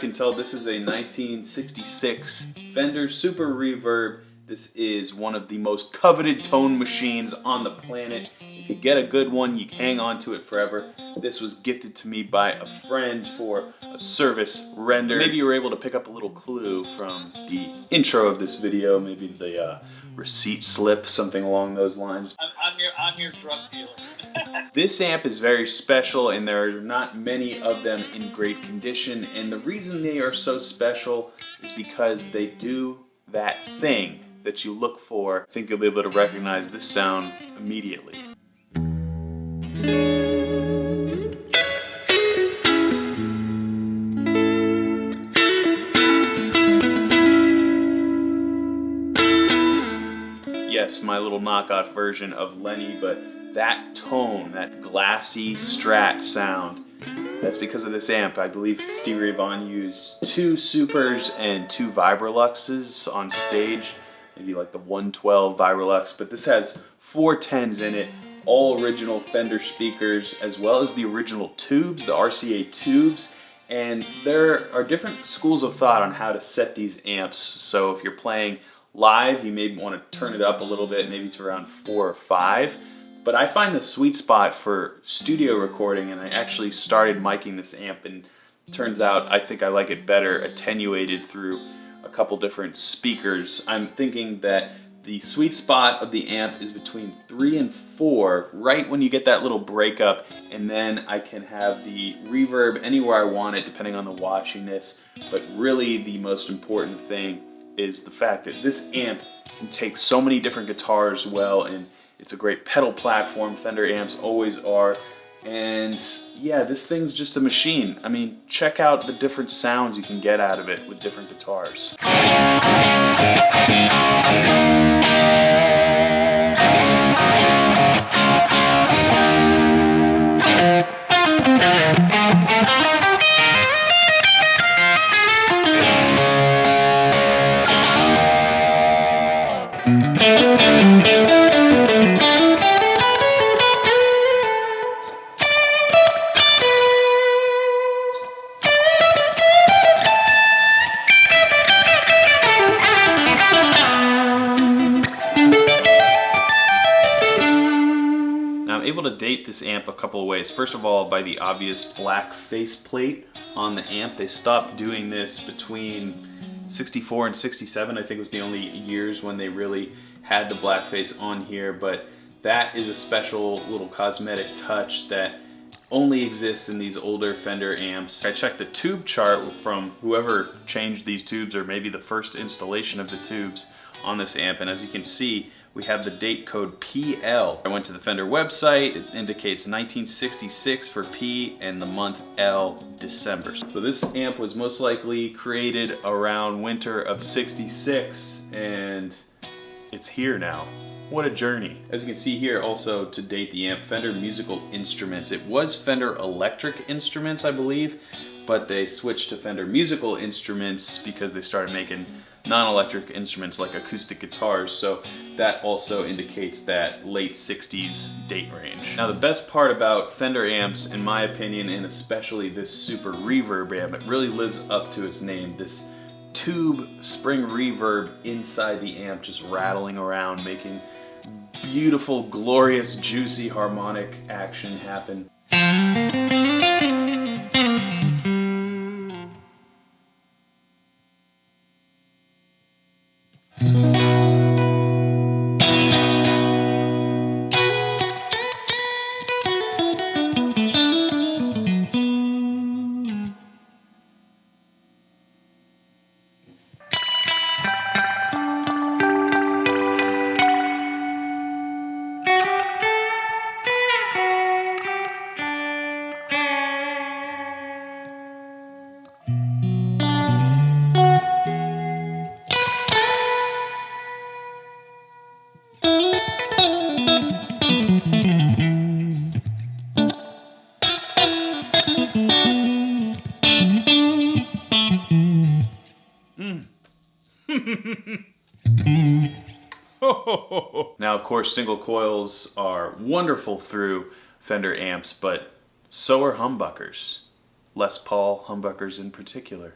can tell, this is a 1966 Fender Super Reverb. This is one of the most coveted tone machines on the planet. If you get a good one, you hang on to it forever. This was gifted to me by a friend for a service render. Maybe you were able to pick up a little clue from the intro of this video, maybe the receipt slip, something along those lines. I'm your drug dealer. This amp is very special, and there are not many of them in great condition, and the reason they are so special is because they do that thing that you look for. I think you'll be able to recognize this sound immediately. Yes, my little knockoff version of Lenny, but that tone, that glassy Strat sound, that's because of this amp. I believe Stevie Ray Vaughan used 2 Supers and 2 Vibroluxes on stage, maybe like the 112 Vibrolux, but this has 4 10s in it, all original Fender speakers, as well as the original tubes, the RCA tubes. And there are different schools of thought on how to set these amps. So if you're playing live, you may want to turn it up a little bit, maybe to around 4 or 5. But I find the sweet spot for studio recording, and I actually started miking this amp, and turns out I think I like it better attenuated through a couple different speakers. I'm thinking that the sweet spot of the amp is between 3 and 4, right when you get that little breakup, and then I can have the reverb anywhere I want it, depending on the watchiness. But really the most important thing is the fact that this amp can take so many different guitars well, and it's a great pedal platform. Fender amps always are. And yeah, this thing's just a machine. I mean, check out the different sounds you can get out of it with different guitars. I'm able to date this amp a couple of ways. First of all, by the obvious black faceplate on the amp. They stopped doing this between 64 and 67. I think was the only years when they really had the black face on here, but that is a special little cosmetic touch that only exists in these older Fender amps. I checked the tube chart from whoever changed these tubes, or maybe the first installation of the tubes on this amp, and as you can see, we have the date code PL. I went to the Fender website. It indicates 1966 for P and the month L, December. So this amp was most likely created around winter of 66, and it's here now. What a journey. As you can see here, also to date the amp, Fender Musical Instruments. It was Fender Electric Instruments, I believe, but they switched to Fender Musical Instruments because they started making non-electric instruments like acoustic guitars, so that also indicates that late 60s date range. Now the best part about Fender amps, in my opinion, and especially this Super Reverb amp, it really lives up to its name. This tube spring reverb inside the amp just rattling around, making beautiful, glorious, juicy harmonic action happen. Now, of course, single coils are wonderful through Fender amps, but so are humbuckers. Les Paul humbuckers in particular.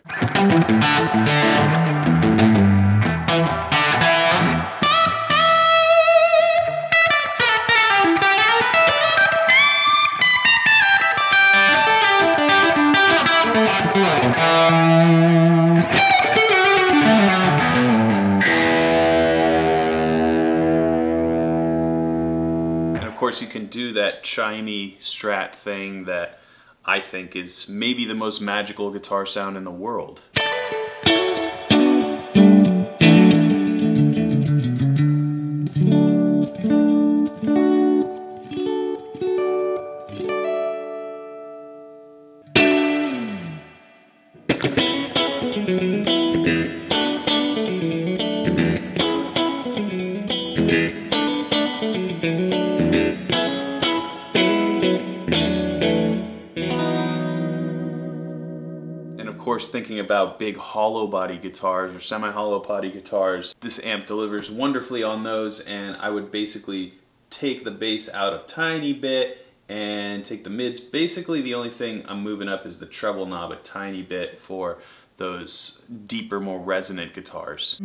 Of course, you can do that chimey Strat thing that I think is maybe the most magical guitar sound in the world. Of course, thinking about big hollow body guitars or semi-hollow body guitars, this amp delivers wonderfully on those, and I would basically take the bass out a tiny bit and take the mids. Basically the only thing I'm moving up is the treble knob a tiny bit for those deeper, more resonant guitars.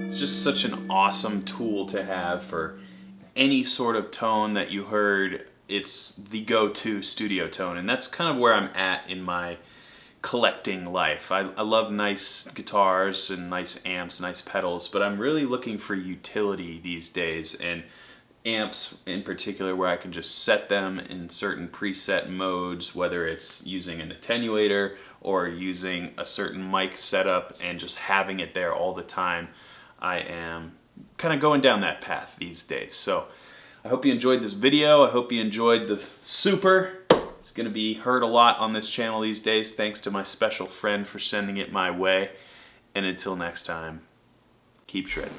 It's just such an awesome tool to have for any sort of tone that you heard. It's the go-to studio tone, and that's kind of where I'm at in my collecting life. I love nice guitars and nice amps, nice pedals, but I'm really looking for utility these days, and amps in particular where I can just set them in certain preset modes, whether it's using an attenuator or using a certain mic setup and just having it there all the time. I am kind of going down that path these days. So I hope you enjoyed this video. I hope you enjoyed the Super. It's going to be heard a lot on this channel these days. Thanks to my special friend for sending it my way. And until next time, keep shredding.